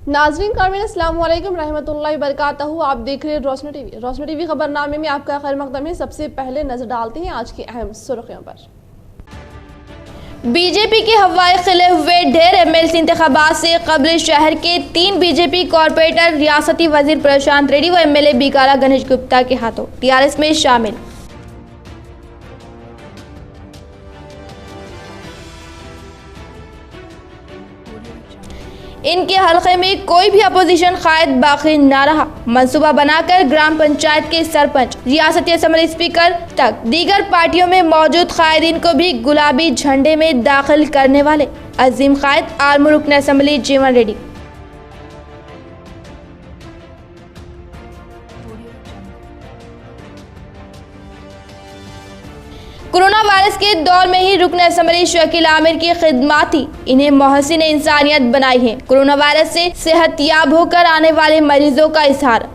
नाजरीन कामिन अस्सलाम वालेकुम रहमतुल्लाहि बरकातहू। आप देख रहे हैं रोशनी टीवी खबरनामे में आपका खैर मकदम है। सबसे पहले नजर डालते हैं आज की अहम सुर्खियों पर। बीजेपी के हवाए खिले हुए ढेर एमएलसी इंतखाबात से कबल शहर के 3 बीजेपी कॉरपोरेटर रियासती वजीर प्रशांत रेड्डी व एमएलए बिगाला गणेश गुप्ता के हाथों टीआरएस में शामिल। इनके हलके में कोई भी अपोजिशन कायद बाकी न रहा। मंसूबा बनाकर ग्राम पंचायत के सरपंच, रियासती असेंबली स्पीकर तक दीगर पार्टियों में मौजूद कायदीन को भी गुलाबी झंडे में दाखिल करने वाले अजीम कायद आर्मी रुकन असेंबली जीवन रेड्डी। कोरोना वायरस के दौर में ही रुकन असेंबली शकील आमिर की खिदमत ही इन्हें मोहसिन इंसानियत बनाई है। कोरोना वायरस से सेहतयाब होकर आने वाले मरीजों का इजहार।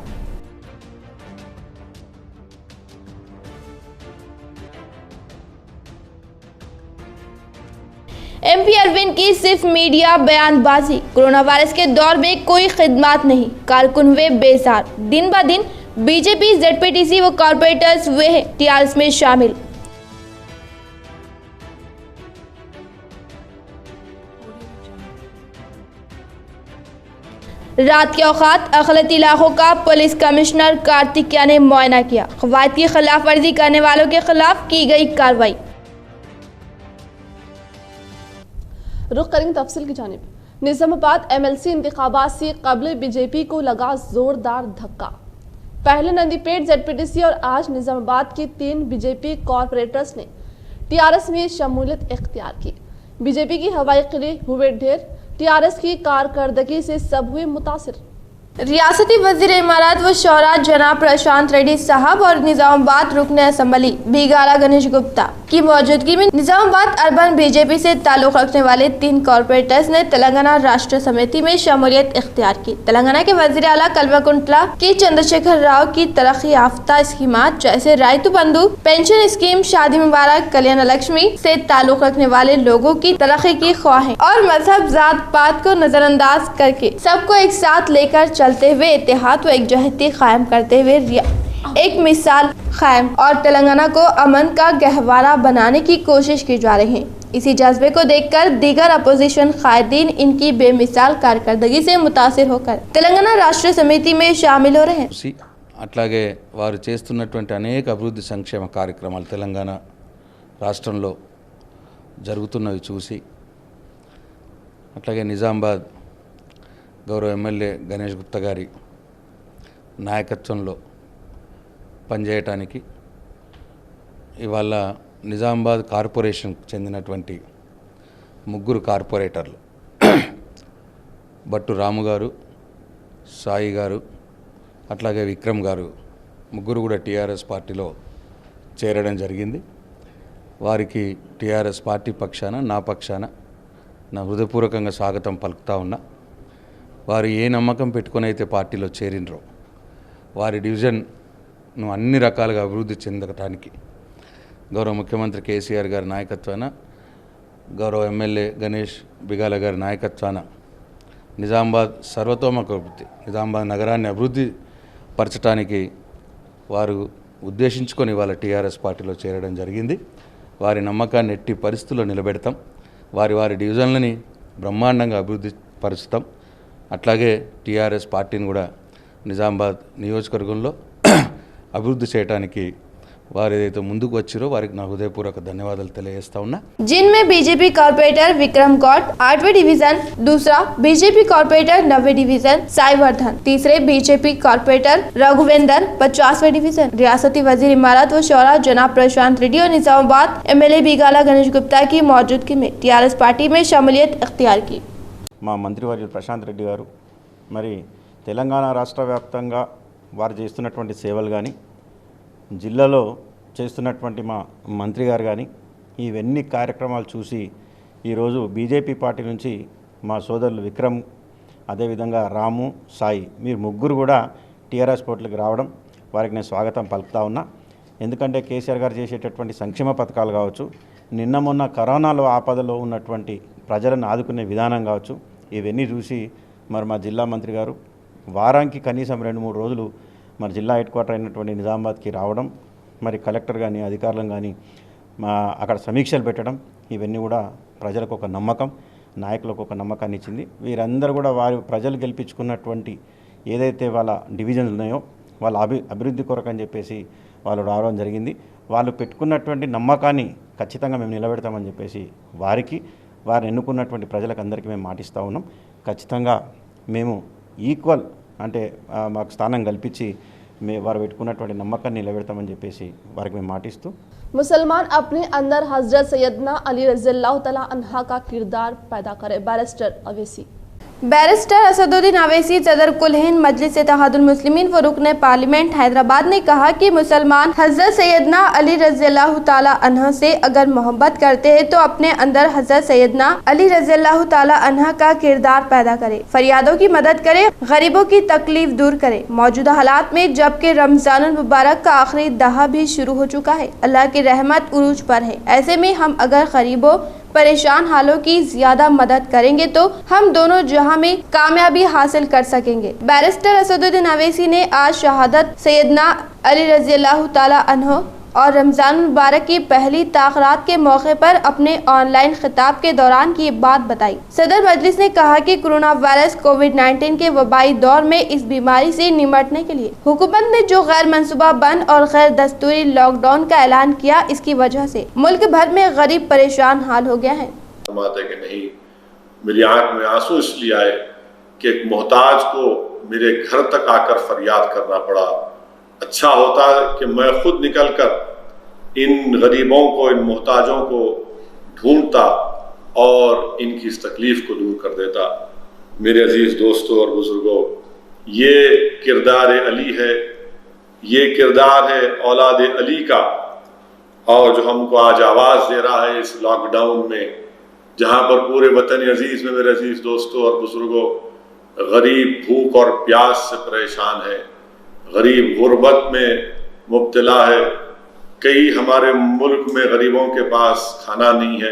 एमपी अरविंद की सिर्फ मीडिया बयानबाजी। कोरोना वायरस के दौर में कोई खिदमत नहीं, कारकुन हुए बेजार। दिन ब दिन बीजेपी जेडपीटीसी व कॉरपोरेटर्स हुए हैं टीआरएस में शामिल। रात के औकात अखिलती इलाकों का पुलिस कमिश्नर कार्तिकिया ने मुआयना किया। कवायद की खिलाफ वर्जी करने वालों के खिलाफ की गई कार्रवाई। रुख करेंगे तफसील की जानिब। निजामाबाद एमएलसी इंतखाबात से कबल बीजेपी को लगा जोरदार धक्का। पहले नंदीपेट जेडपीटीसी और आज निजामाबाद के 3 बीजेपी कॉरपोरेटर्स ने टीआरएस में शमूलियत इख्तियार की। बीजेपी की हवाई किले हुए ढेर, टीआरएस की कारकर्दगी से सब हुए मुतासिर। रियासती वजीर इमारत व शौरा जनाब प्रशांत रेड्डी साहब और निजामाबाद रुकन असेंबली बिगाला गणेश गुप्ता की मौजूदगी में निजामाबाद अर्बन बीजेपी से ताल्लुक रखने वाले 3 कॉरपोरेटर्स ने तेलंगाना राष्ट्र समिति में शमूलियत इख्तियार की। तेलंगाना के वजीर आला कल्वकुंटला के चंद्रशेखर राव की तरक्की याफ्ता स्कीमात जैसे राइतु बंधु, पेंशन स्कीम, शादी मुबारक, कल्याण लक्ष्मी से ताल्लुक रखने वाले लोगों की तरक्की की ख्वाहिश और मजहब, जात पात को नजरअंदाज करके सबको एक साथ लेकर चलते हुए इत्तेहाद व एकजुहती कायम करते हुए एक मिसाल कायम और तेलंगाना को अमन का गहवारा बनाने की कोशिश की जा रही है। इसी जज्बे को देखकर दीगर अपोजिशन कायदीन इनकी बेमिसाल कारकर्दगी से मुतासिर होकर तेलंगाना राष्ट्र समिति में शामिल हो रहे हैं। అట్లాగే వారు చేస్తున్నటువంటి అనేక అభివృద్ధి సంక్షేమ కార్యక్రమాలు తెలంగాణ రాష్ట్రంలో జరుగుతున్నవి చూసి అట్లాగే నిజామాబాద్ గౌరవ ఎమ్మెల్యే గణేష్ గుప్తా గారి నాయకత్వంలో పనిచేయటానికి ఇవాళ నిజామాబాద్ కార్పొరేషన్కు చెందినటువంటి 3 కార్పొరేటర్లు బట్టు రాము గారు, సాయి గారు, అట్లాగే విక్రమ్ గారు ముగ్గురు కూడా టీఆర్ఎస్ పార్టీలో చేరడం జరిగింది. వారికి టీఆర్ఎస్ పార్టీ పక్షాన, నా పక్షాన నా హృదయపూర్వకంగా స్వాగతం పలుకుతా ఉన్నా. వారు ఏ నమ్మకం పెట్టుకొని అయితే పార్టీలో చేరినరో వారి డివిజన్ను అన్ని రకాలుగా అభివృద్ధి చెందడానికి గౌరవ ముఖ్యమంత్రి కేసీఆర్ గారి నాయకత్వాన, గౌరవ ఎమ్మెల్యే గణేష్ బిగాల గారి నాయకత్వాన నిజామాబాద్ సర్వతోముఖాభివృద్ధి, నిజామాబాద్ నగరాన్ని అభివృద్ధి పరచడానికి వారు ఉద్దేశించుకొని వాళ్ళ టీఆర్ఎస్ పార్టీలో చేరడం జరిగింది. వారి నమ్మకాన్ని ఎట్టి పరిస్థితుల్లో నిలబెడతాం. వారి డివిజన్లని బ్రహ్మాండంగా అభివృద్ధి పరుస్తాం. అట్లాగే టీఆర్ఎస్ పార్టీని కూడా నిజామాబాద్ నియోజకవర్గంలో అభివృద్ధి చేయడానికి వారు ఏదైతే ముందుకు వచ్చారో వారికి నా హృదయపూర్వక ధన్యవాదాలు తెలియజేస్తా ఉన్నా. जिनमें बीजेपी कॉर्पोरेटर विक्रम गौड़ 8वें डिवीजन, दूसरा बीजेपी कॉर्पोरेटर 9वें डिवीजन साईवर्धन, तीसरे बीजेपी कॉर्पोरेटर रघुवेंद्र 50वें डिवीजन, रियासती वजीर इमारत व शौरा जनाब प्रशांत रेड्डी और निजामाबाद एमएलए बिगाला गणेश गुप्ता की मौजूदगी में टीआरएस पार्टी में शमूलियत इख्तियार की। మా మంత్రివర్యులు ప్రశాంత్ రెడ్డి గారు మరి తెలంగాణ రాష్ట్ర వ్యాప్తంగా వారు చేస్తున్నటువంటి సేవలు కానీ, జిల్లాలో చేస్తున్నటువంటి మా మంత్రి గారు కానీ ఇవన్నీ కార్యక్రమాలు చూసి ఈరోజు బీజేపీ పార్టీ నుంచి మా సోదరులు విక్రమ్, అదేవిధంగా రాము, సాయి మీరు ముగ్గురు కూడా టీఆర్ఎస్ పోర్టులకు రావడం వారికి నేను స్వాగతం పలుకుతా ఉన్నా. ఎందుకంటే కేసీఆర్ గారు చేసేటటువంటి సంక్షేమ పథకాలు కావచ్చు, నిన్న మొన్న కరోనాలో ఆపదలో ఉన్నటువంటి ప్రజలను ఆదుకునే విధానం కావచ్చు, ఇవన్నీ చూసి మరి మా జిల్లా మంత్రి గారు వారానికి కనీసం 2-3 రోజులు మరి జిల్లా హెడ్ క్వార్టర్ అయినటువంటి నిజామాబాద్కి రావడం, మరి కలెక్టర్ కానీ అధికారులను కానీ అక్కడ సమీక్షలు పెట్టడం, ఇవన్నీ కూడా ప్రజలకు ఒక నమ్మకం, నాయకులకు ఒక నమ్మకాన్ని ఇచ్చింది. వీరందరూ కూడా వారి ప్రజలు గెలిపించుకున్నటువంటి ఏదైతే వాళ్ళ డివిజన్స్ ఉన్నాయో వాళ్ళ అభివృద్ధి కొరకు అని చెప్పేసి వాళ్ళు రావడం జరిగింది. వాళ్ళు పెట్టుకున్నటువంటి నమ్మకాన్ని ఖచ్చితంగా మేము నిలబెడతామని చెప్పేసి వారిని ఎన్నుకున్నటువంటి ప్రజలకు అందరికీ మేము మాటిస్తూ ఉన్నాం. ఖచ్చితంగా మేము ఈక్వల్ అంటే మాకు స్థానం కల్పించి వారు పెట్టుకున్నటువంటి నమ్మకాన్ని నిలబెడతామని చెప్పేసి వారికి మేము మాటిస్తూ, मुसलमान अपने अंदर हजरत सैयदना अली रज़ियल्लाहु तआला अन्हा का किरदार पैदा करे। बैरिस्टर असदुद्दीन अवैसी सदर कुल हिंद मजलिस इत्तेहादुल मुस्लिमीन व रुकन पार्लियामेंट हैदराबाद ने कहा कि मुसलमान हजरत सैयदना अली रज़ियल्लाहु तआला अन्हा से अगर मोहब्बत करते हैं तो अपने अंदर हजरत सैयदना अली रज़ियल्लाहु तआला अन्हा का किरदार पैदा करे, फरियादों की मदद करे, गरीबों की तकलीफ दूर करे। मौजूदा हालात में जबकि रमजानुल मुबारक का आखिरी दहा भी शुरू हो चुका है, अल्लाह की रहमत उरूज पर है, ऐसे में हम अगर गरीबों परेशान हालों की ज्यादा मदद करेंगे तो हम दोनों जहां में कामयाबी हासिल कर सकेंगे। बैरिस्टर असदुद्दीन अवैसी ने आज शहादत सैयदना अली रज़ियल्लाहु तआला अन्हु और रमजान मुबारक की पहली ताख़रात के मौके पर अपने ऑनलाइन खिताब के दौरान ये बात बताई। सदर मजलिस ने कहा कि कोरोना वायरस कोविड-19 के वबाई दौर में इस बीमारी से निपटने के लिए हुकूमत ने जो गैर मंसूबा बंद और गैर दस्तूरी लॉकडाउन का ऐलान किया, इसकी वजह से मुल्क भर में गरीब परेशान हाल हो गया है। नहीं, मेरी आंख में आंसू इसलिए आए कि एक मोहताज को मेरे घर तक आकर फरियाद करना पड़ा। अच्छा होता कि मैं खुद निकलकर इन गरीबों को, इन मोहताजों को ढूंढता और इनकी इस तकलीफ को दूर कर देता। मेरे अजीज दोस्तों और बुजुर्गों, ये किरदार अली है, ये किरदार है औलाद अली का, और जो हमको आज आवाज़ दे रहा है इस लॉकडाउन में, जहाँ पर पूरे वतन अजीज में मेरे अजीज दोस्तों और बुजुर्गों गरीब भूख और प्यास से परेशान है, गरीब गुर्बत में मुब्तला है, कई हमारे मुल्क में गरीबों के पास खाना नहीं है।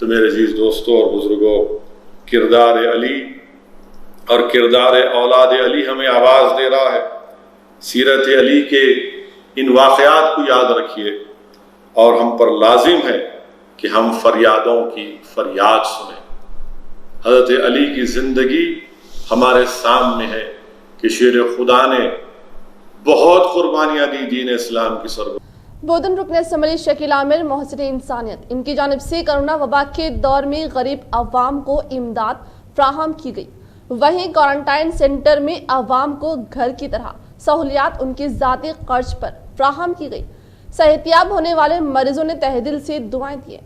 तो मेरे अजीज दोस्तों और बुजुर्गों, किरदार अली और किरदार औलाद अली हमें आवाज़ दे रहा है। सीरत अली के इन वाक़यात को याद रखिए और हम पर लाजिम है कि हम फरियादों की फरियाद सुने। हज़रत अली की ज़िंदगी हमारे सामने है कि शेर खुदा ने बहुत कुर्बानियाँ दी दीन इस्लाम की सरबत। बोधन रुकन असम्बली शकील आमिर मोहसिन इंसानियत, इनकी जानिब से कोरोना वबा के दौर में गरीब अवाम को इमदाद फ्राहम की गई। वहीं क्वारंटाइन सेंटर में अवाम को घर की तरह सहूलियात उनकी ज़ाती खर्च पर फ्राहम की गई। सेहतियाब होने वाले मरीजों ने तहे दिल से दुआएं दी।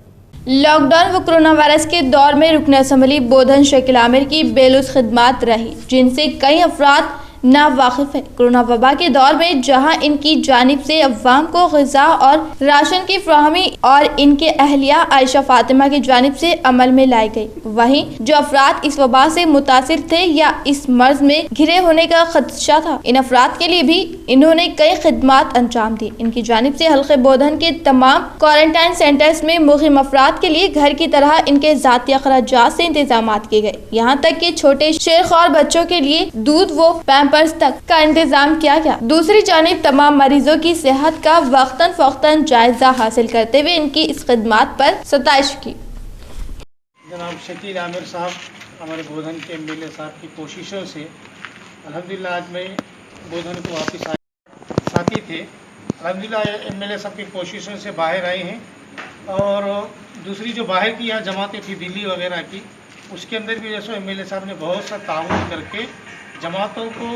लॉकडाउन व कोरोना वायरस के दौर में रुकन असम्बली बोधन शकील आमिर की बेलुस खिदमात रही, जिनसे कई अफराद ना वाकिफ है। कोरोना वबा के दौर में जहां इनकी जानिब से अवाम को ग़िज़ा और राशन की फ्राहमी और इनके अहलिया आयशा फातिमा की जानिब से अमल में लाई गई, वहीं जो अफराद इस वबा से मुतासिर थे या इस मर्ज में घिरे होने का खदशा था, इन अफराद के लिए भी इन्होंने कई खिदमात अंजाम दी। इनकी जानिब से हल्के बोधन के तमाम क्वारंटाइन सेंटर्स में मुक़ीम अफराद के लिए घर की तरह इनके ज़ाती अखराजात से इंतजाम किए गए। यहाँ तक कि छोटे शेरख्वार बच्चों के लिए दूध व पैम्पर्स तक का इंतजाम किया गया। दूसरी जानिब तमाम मरीजों की सेहत का वक्तन फ़ौक्तन जायजा हासिल करते हुए इनकी इस खिदमत पर सताइश की। जनाब शकील आमिर साहब हमारे बोधन के एमएलए साहब की कोशिशों से अल्हम्दुलिल्लाह आज मैं बोधन को वापस आए, साथी थे। अल्हम्दुलिल्लाह एमएलए साहब की कोशिशों से बाहर आए हैं। और दूसरी जो बाहर की यहाँ जमातें थी दिल्ली वगैरह की, उसके अंदर भी जैसे एमएलए साहब ने बहुत सा ताउन करके जमातों को।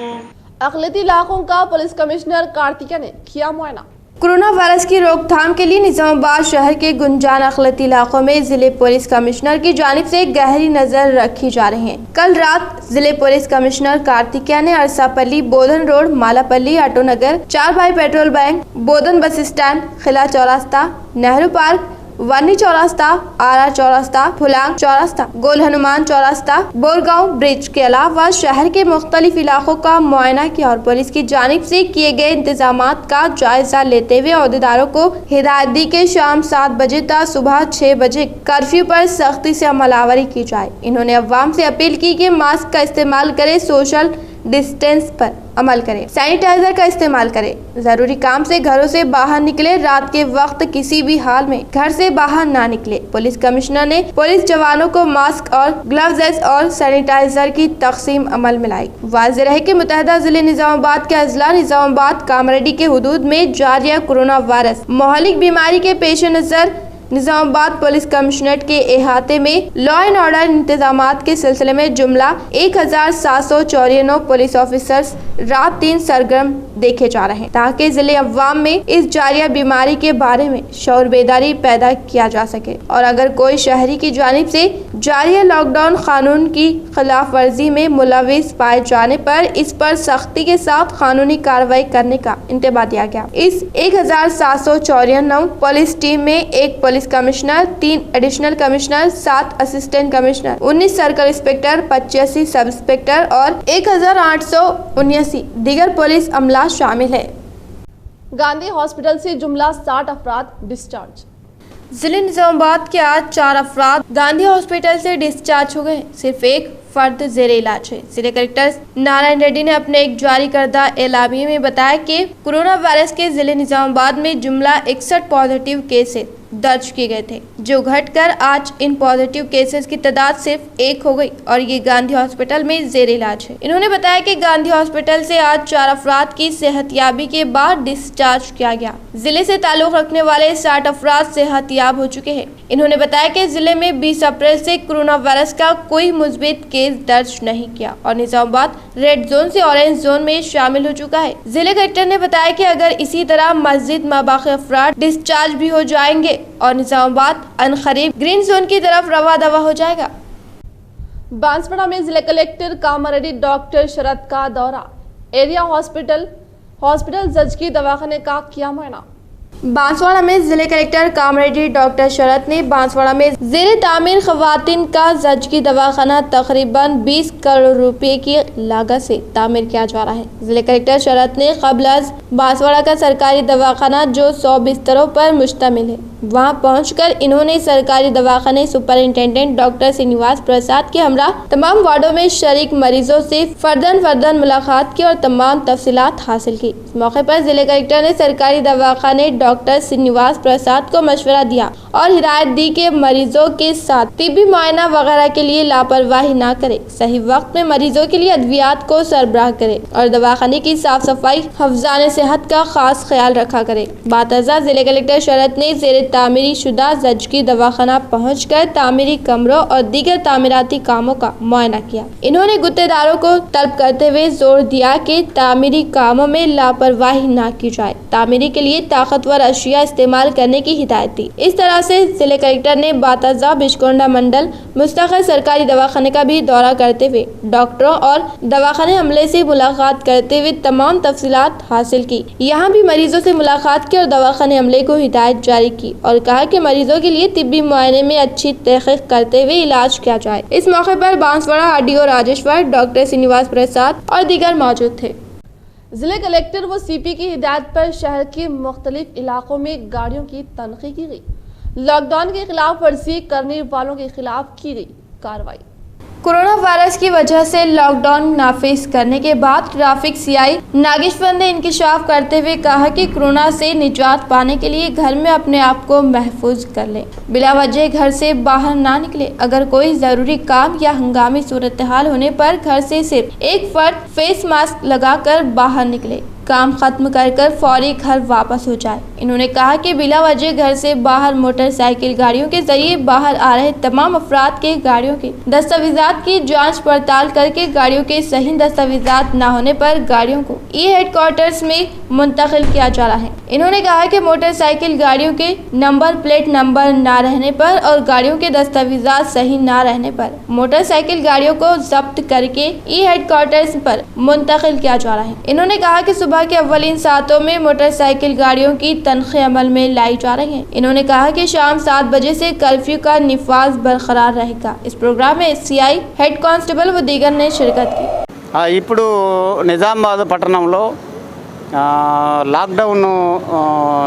अक़लियती इलाकों का पुलिस कमिश्नर कार्तिका ने किया मुआयना। कोरोना वायरस की रोकथाम के लिए निजामाबाद शहर के गुंजान अक़लियती इलाकों में जिले पुलिस कमिश्नर की जानिब से गहरी नजर रखी जा रही है। कल रात जिले पुलिस कमिश्नर कार्तिका ने अरसापल्ली, बोधन रोड, मालापल्ली, आटो नगर, 4 भाई पेट्रोल बैंक, बोधन बस स्टैंड, खिला चौरास्ता, नेहरू पार्क, वानी चौरास्ता, आरा चौरास्ता, फुलांग चौरास्ता, गोल हनुमान चौरास्ता, बोरगांव ब्रिज के अलावा शहर के मुख्तलिफ इलाकों का मुआयना किया और पुलिस की जानिब से किए गए इंतजामात का जायजा लेते हुए अहदेदारों को हिदायत दी कि शाम 7 बजे तक सुबह 6 बजे कर्फ्यू पर सख्ती से अमलावरी की जाए। इन्होंने अवाम से अपील की कि मास्क का इस्तेमाल करें, सोशल डिस्टेंस पर अमल करें, सैनिटाइजर का इस्तेमाल करें, जरूरी काम से घरों से बाहर निकले, रात के वक्त किसी भी हाल में घर से बाहर ना निकले। पुलिस कमिश्नर ने पुलिस जवानों को मास्क और ग्लव्स और सैनिटाइजर की तकसीम अमल में लाई। वाज़ेह रहे कि मुत्तहिदा जिले निजामाबाद के अजला निजामाबाद कामरेड्डी के हुदूद में जारिया कोरोना वायरस मोहलिक बीमारी के पेश नजर निजामाबाद पुलिस कमिश्नरेट के अहाते में लॉ एंड ऑर्डर इंतजामात के सिलसिले में जुमला 1794 पुलिस ऑफिसर्स रात दिन सरगर्म देखे जा रहे हैं ताकि जिले अवाम में इस जारिया बीमारी के बारे में शऊर बेदारी पैदा किया जा सके और अगर कोई शहरी की जानिब से जारिया लॉकडाउन कानून की खिलाफ वर्जी में मुलविस पाए जाने पर इस पर सख्ती के साथ कानूनी कार्रवाई करने का इंतबाह दिया गया। इस 1794 पुलिस टीम में एक police commissioner, 3 additional commissioner, 7 assistant commissioner, 19 circle inspector, 85 sub inspector और 1879 दीगर पुलिस अमला शामिल है। गांधी हॉस्पिटल से जुमला 60 अफराद डिस्चार्ज। जिले निजामाबाद के आज 4 अफराद गांधी हॉस्पिटल से डिस्चार्ज हो गए। सिर्फ एक फर्द जेरे इलाज है। जिले कलेक्टर नारायण रेड्डी ने अपने एक जारी करदा एलामिये में बताया कि कोरोना वायरस के जिले निजामाबाद में जुमला 61 पॉजिटिव केसेस दर्ज किए गए थे, जो घटकर आज इन पॉजिटिव केसेस की तादाद सिर्फ 1 हो गई और ये गांधी हॉस्पिटल में जेर इलाज है। इन्होंने बताया कि गांधी हॉस्पिटल से आज 4 अफराद की सेहतयाबी के बाद डिस्चार्ज किया गया। जिले से ताल्लुक रखने वाले 60 अफराद सेहतयाब हो चुके हैं। इन्होंने बताया कि जिले में 20 अप्रैल से कोरोना वायरस का कोई मुस्बित केस दर्ज नहीं किया और निजामाबाद रेड जोन से ऑरेंज जोन में शामिल हो चुका है। जिले कलेक्टर ने बताया कि अगर इसी तरह मस्जिद माबाकी अफराद डिस्चार्ज भी हो जाएंगे और निजामाबाद अनकरीब ग्रीन जोन की तरफ रवा दवा हो जाएगा। बांसवाड़ा में जिला कलेक्टर कामारेड्डी डॉक्टर शरद का दौरा, एरिया हॉस्पिटल जजकी दवाखाने का किया मुआयना। बांसवाड़ा में जिले कलेक्टर कामरेड्डी डॉक्टर शरद ने बांसवाड़ा में ज़ेरे तामीर खवातीन का जजकी दवाखाना तकरीबन 20 करोड़ रुपए की लागत से तामीर किया जा रहा है। जिले कलेक्टर शरद ने कबल अज़ बांसवाड़ा का सरकारी दवाखाना जो 100 बिस्तरों पर मुश्तमिल है, वहां पहुंचकर इन्होंने सरकारी दवाखाने सुपरिंटेंडेंट डॉक्टर श्रीनिवास प्रसाद के हमरा तमाम वार्डों में शरीक मरीजों से फर्दन मुलाकात की और तमाम तफसीलात हासिल की। इस मौके पर जिले कलेक्टर ने सरकारी दवाखाने डॉक्टर श्रीनिवास प्रसाद को मशवरा दिया और हिदायत दी कि मरीजों के साथ तिब्बी मुआयना वगैरह के लिए लापरवाही न करे, सही वक्त में मरीजों के लिए अद्वियात को सरबराह करे और दवाखाने की साफ सफाई हफ्जान सेहत का खास ख्याल रखा करे। बातज़ा जिले कलेक्टर शरद ने ज़ेरे तामीरी शुदा जजकी दवाखाना पहुंचकर तामीरी कमरों और दीगर तामीराती कामों का मुआयना किया। इन्होंने गुत्तेदारों को तलब करते हुए जोर दिया कि तामीरी कामों में लापरवाही न की जाए, तामीरी के लिए ताकतवर अशिया इस्तेमाल करने की हिदायत दी। इस तरह से जिले कलेक्टर ने बातज़ा बिचकोंडा मंडल मुस्तकिल सरकारी दवाखाने का भी दौरा करते हुए डॉक्टरों और दवाखाने अमले से मुलाकात करते हुए तमाम तफसीलात हासिल की। यहाँ भी मरीजों से मुलाकात की और दवाखाने अमले को हिदायत जारी की और कहा कि मरीजों के लिए तिब्बी मुआयने में अच्छी तहकीक करते हुए इलाज किया जाए। इस मौके पर बांसवाड़ा आरडीओ राजेश्वर, डॉक्टर श्रीनिवास प्रसाद और दीगर मौजूद थे। जिले कलेक्टर व सीपी की हिदायत पर शहर के मुख्तलिफ इलाकों में गाड़ियों की तनखी की गई। लॉकडाउन के खिलाफ वर्जी करने वालों के खिलाफ की गई कार्रवाई। कोरोना वायरस की वजह से लॉकडाउन नाफिज करने के बाद ट्रैफिक सीआई नागेश्वर ने इंकशाफ करते हुए कहा कि कोरोना से निजात पाने के लिए घर में अपने आप को महफूज कर लें, बिला वजह घर से बाहर ना निकले। अगर कोई ज़रूरी काम या हंगामी सूरत हाल होने पर घर से सिर्फ एक फर्द फेस मास्क लगाकर बाहर निकले, काम खत्म कर फौरी घर वापस हो जाए। इन्होंने कहा कि बिला वजह घर से बाहर मोटरसाइकिल गाड़ियों के जरिए बाहर आ रहे तमाम अफराद के गाड़ियों के दस्तावेजात की जांच पड़ताल करके गाड़ियों के सही दस्तावेजात न होने पर गाड़ियों को हेडक्वार्टर्स में मुंतकिल किया जा रहा है। इन्होंने कहा कि मोटरसाइकिल गाड़ियों के नंबर प्लेट नंबर न रहने पर और गाड़ियों के दस्तावेजात सही न रहने पर मोटरसाइकिल गाड़ियों को जब्त करके हेडक्वार्टर्स पर मुंतकिल किया जा रहा है। इन्होंने कहा कि सुबह लोकसभा के अव्वलीन सातों में मोटरसाइकिल गाड़ियों की तनख्वाह अमल में लाई जा रही है। इन्होंने कहा कि शाम 7 बजे से कर्फ्यू का निफाज बरकरार रहेगा। इस प्रोग्राम में SCI हेड कांस्टेबल व दीगर ने शिरकत की। ఇప్పుడు నిజామాబాద్ పట్టణంలో లాక్డౌన్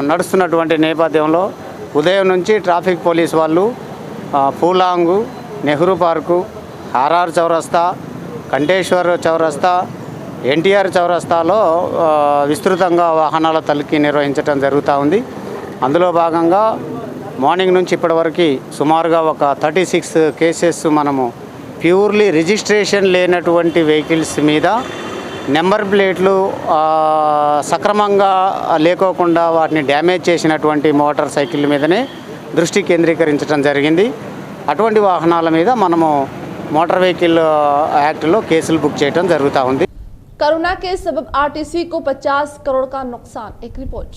నడుస్తున్నటువంటి నేపథ్యంలో ఉదయం నుంచి ట్రాఫిక్ పోలీస్ వాళ్ళు పూలాంగు, నెహ్రూ పార్కు, ఆర్ఆర్ చౌరస్తా, కంటేశ్వర్ చౌరస్తా, ఎన్టీఆర్ చౌరస్తాలో విస్తృతంగా వాహనాల తనిఖీ నిర్వహించడం జరుగుతూ ఉంది. అందులో భాగంగా మార్నింగ్ నుంచి ఇప్పటివరకు సుమారుగా ఒక 36 కేసెస్ మనము ప్యూర్లీ రిజిస్ట్రేషన్ లేనటువంటి వెహికల్స్ మీద నెంబర్ ప్లేట్లు సక్రమంగా లేకోకుండా వాటిని డ్యామేజ్ చేసినటువంటి మోటార్ సైకిల్ మీదనే దృష్టి కేంద్రీకరించడం జరిగింది. అటువంటి వాహనాల మీద మనము మోటార్ వెహికల్ యాక్ట్లో కేసులు బుక్ చేయడం జరుగుతూ ఉంది. कोरोना के सबब RTC को 50 करोड़ का नुकसान। एक रिपोर्ट।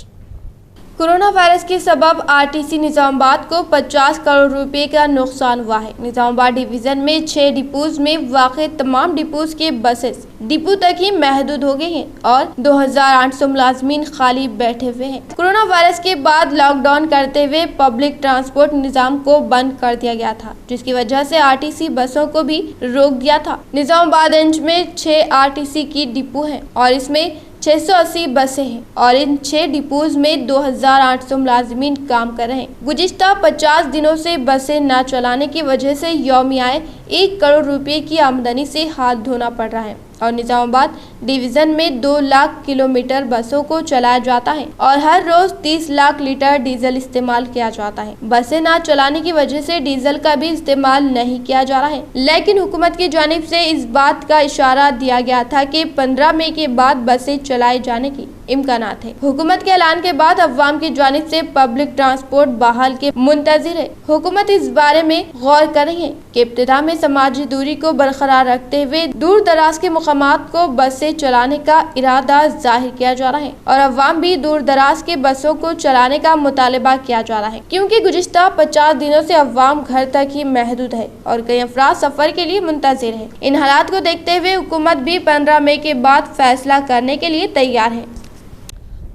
कोरोना वायरस के सबब RTC निजामाबाद को 50 करोड़ रुपए का नुकसान हुआ है। निजामाबाद डिवीजन में 6 डिपोज में वाक़ तमाम डिपोज के बसेस डिपो तक ही महदूद हो गए हैं और 2800 मुलाजमीन खाली बैठे हुए हैं। कोरोना वायरस के बाद लॉकडाउन करते हुए पब्लिक ट्रांसपोर्ट निजाम को बंद कर दिया गया था, जिसकी वजह से RTC बसों को भी रोक दिया था। निजामाबाद में 6 RTC की डिपो है और इसमें 680 बसें हैं और इन 6 डिपोज में 2800 मुलाजमीन काम कर रहे हैं। गुज़िश्ता 50 दिनों से बसें न चलाने की वजह से यौमिया 1 करोड़ रुपए की आमदनी से हाथ धोना पड़ रहा है और निजामाबाद डिवीजन में 2 लाख किलोमीटर बसों को चलाया जाता है और हर रोज 30 लाख लीटर डीजल इस्तेमाल किया जाता है। बसें न चलाने की वजह से डीजल का भी इस्तेमाल नहीं किया जा रहा है, लेकिन हुकूमत की जानिब से इस बात का इशारा दिया गया था कि 15 मई के बाद बसें चलाए जाने की इम्कानात है। हुकूमत के ऐलान के बाद अवाम की जानिब से पब्लिक ट्रांसपोर्ट बहाल के मुंतजिर है। हुकूमत इस बारे में गौर कर रही है कि इब्तिदा में समाजी दूरी को बरकरार रखते हुए दूर दराज के मुकामात को बसें चलाने का इरादा जाहिर किया जा रहा है और अवाम भी दूर दराज के बसों को चलाने का मुतालबा किया जा रहा है, क्योंकि गुज़िश्ता 50 दिनों से अवाम घर तक ही महदूद है और कई अफराद सफर के लिए मुंतजिर है। इन हालात को देखते हुए हुकूमत भी 15 मई के बाद फैसला करने के लिए तैयार है।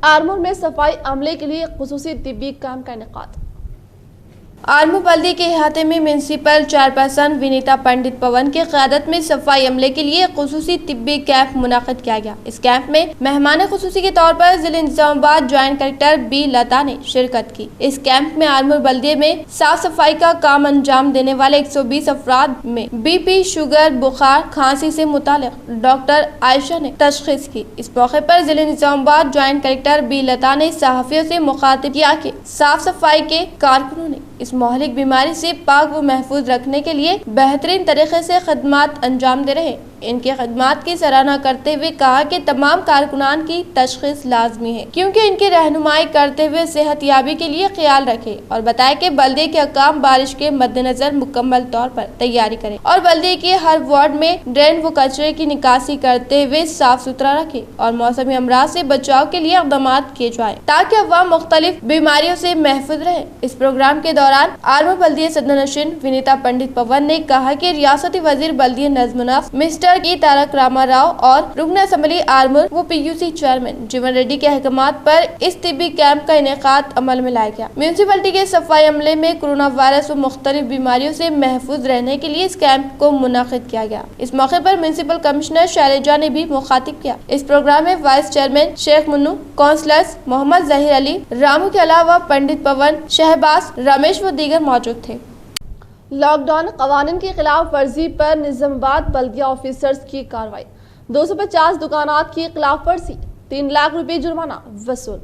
आरमूर में सफाई अमले के लिए खुसूसी तिब्बी कैंप का इनेकाद। आरमूर बल्दी के अहाते में म्यूनसिपल चेयरपर्सन विनीता पंडित पवन की क़यादत में सफाई अमले के लिए खुसूसी तिब्बी कैंप मुनाक़िद किया गया। इस कैंप में मेहमान खुसूसी के तौर पर जिले निजामाबाद ज्वाइंट कलेक्टर बी लता ने शिरकत की। इस कैंप में आरमूर बल्दिये में साफ सफाई का काम अंजाम देने वाले 120 अफराद में BP, शुगर, बुखार, खांसी से मुतालिक डॉक्टर आयशा ने तशख़ीस की। इस मौके पर जिले निजामाबाद ज्वाइंट कलेक्टर बी लता ने सहाफ़ियों से मुखातिब किया कि साफ सफाई के कारकुनों ने इस मोहलिक बीमारी से पाक व महफूज रखने के लिए बेहतरीन तरीके से खदमात अंजाम दे रहे हैं। इनके खदमात की सराहना करते हुए कहा कि तमाम कारकुनान की तशख़ीस लाजमी है, क्योंकि इनकी रहनुमाई करते हुए सेहतयाबी के लिए ख्याल रखें और बताया कि बल्दिये के अकाम बारिश के मद्देनजर मुकम्मल तौर पर तैयारी करें और बल्दिये के हर वार्ड में ड्रेन व कचरे की निकासी करते हुए साफ सुथरा रखें और मौसमी अमराज से बचाव के लिए इक़दाम किए जाए ताकि अवाम मुख्तलिफ बीमारियों से महफूज रहे। इस प्रोग्राम के दौरान आरमूर बल्दिये सदर-ए-नशीन विनीता पंडित पवन ने कहा कि रियासती वजीर बल्दिये नज़्म-ओ-नस्क मिस्टर की तारक रामा राव और रुकन असम्बली आरमूर व PUC चेयरमैन जीवन रेड्डी के अहकामात पर इस तिब्बी कैंप का इनेकाद अमल में लाया गया। म्यूनसिपलिटी के सफाई अमले में कोरोना वायरस व मुख्तलिफ बीमारियों से महफूज रहने के लिए इस कैंप को मुनाकिद किया गया। इस मौके पर म्यूनसिपल कमिश्नर शैलेजा ने भी मुखातिब किया। इस प्रोग्राम में vice chairman Sheikh Munnu, councillors Mohammad Zaheer Ali, Ramu के अलावा पंडित पवन, शहबाज, रमेश व दीगर मौजूद थे। लॉकडाउन कवानीन की खिलाफ वर्जी पर निजामाबाद बल्दिया ऑफिसर्स की कार्रवाई। 250 दुकानात की खिलाफ वर्जी, 3 लाख रुपए जुर्माना वसूल।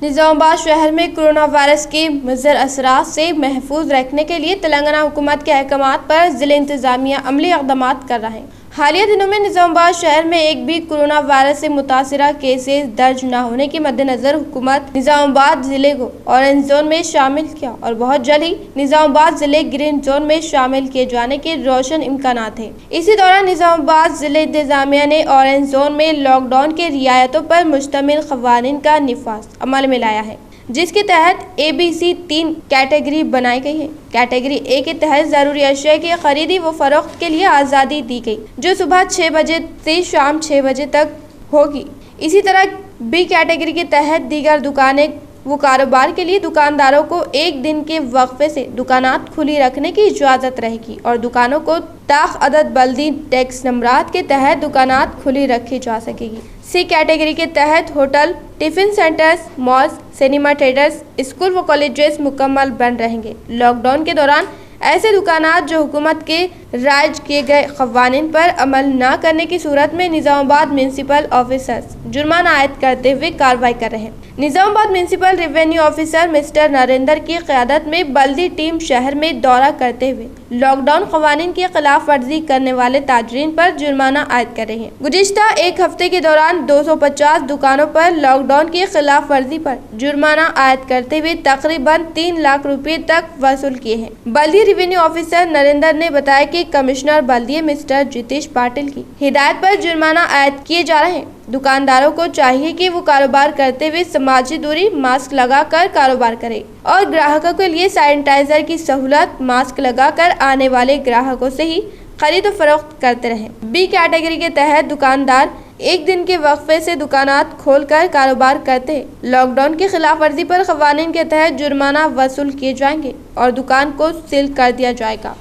निजामाबाद शहर में कोरोना वायरस के मुज़र असरात से महफूज रखने के लिए तेलंगाना हुकूमत के अहकामात पर जिले इंतजामिया अमली इक़दामात कर रहे हैं। हालिया दिनों में निजामाबाद शहर में एक भी कोरोना वायरस से मुतासिरा केसेस दर्ज न होने के मद्देनजर हुकूमत निजामाबाद जिले को ऑरेंज जोन में शामिल किया और बहुत जल्द ही निजामाबाद जिले ग्रीन जोन में शामिल किए जाने के रोशन इम्कानात हैं। इसी दौरान निजामाबाद जिले इंतजामिया ने ऑरेंज जोन में लॉकडाउन के रियायतों पर मुश्तमिल क़वानीन का निफाज अमल में लाया है, जिसके तहत ABC 3 कैटेगरी बनाई गई है। कैटेगरी A के तहत ज़रूरी अशिया की खरीदी व फरोख्त के लिए आज़ादी दी गई, जो सुबह 6 बजे से शाम 6 बजे तक होगी। इसी तरह बी कैटेगरी के तहत दीगर दुकानें वो कारोबार के लिए दुकानदारों को एक दिन के वक्फे से दुकानात खुली रखने की इजाज़त रहेगी और दुकानों को ताख अदद बल्दी टैक्स नंबरात के तहत दुकानात खुली रखी जा सकेगी। सी कैटेगरी के तहत hotel, tiffin centres, malls, cinema theatres, school व कॉलेजेस मुकम्मल बंद रहेंगे। लॉकडाउन के दौरान ऐसे दुकानात जो हुकूमत के राज किए गए कवानीन पर अमल न करने की सूरत में निज़ामाबाद म्यूनसिपल ऑफिसर्स जुर्माना आयद करते हुए कार्रवाई कर रहे हैं। Nizamabad municipal revenue officer mister Narendra की क़यादत में बल्दी टीम शहर में दौरा करते हुए लॉकडाउन कवानीन की खिलाफ वर्जी करने वाले ताजरीन पर जुर्माना आयद कर रहे हैं। गुज़िश्ता एक हफ्ते के दौरान 250 दुकानों पर लॉकडाउन की खिलाफ वर्जी पर जुर्माना आयद करते हुए तकरीबन 3 लाख रुपए तक वसूल किए हैं। बल्दी रेवेन्यू ऑफिसर नरेंद्र ने बताया कि कमिश्नर बल्दिया मिस्टर जितेश पाटिल की हिदायत पर जुर्माना आयद किए जा रहे हैं। दुकानदारों को चाहिए कि वो कारोबार करते हुए समाजी दूरी, मास्क लगाकर कारोबार करें और ग्राहकों के लिए सैनिटाइजर की सहूलत मास्क लगाकर आने वाले ग्राहकों से ही खरीद फरोख्त करते रहें। बी कैटेगरी के तहत दुकानदार एक दिन के वक्फे से दुकानात खोलकर कारोबार करते हैं। लॉकडाउन की खिलाफ वर्जी पर कवानीन के तहत जुर्माना वसूल किए जाएंगे और दुकान को सील कर दिया जाएगा।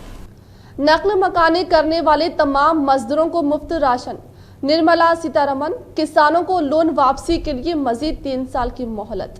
नकल मकानी करने वाले तमाम मजदूरों को मुफ्त राशन। निर्मला सीतारमन, किसानों को लोन वापसी के लिए मजीद 3 साल की मोहलत।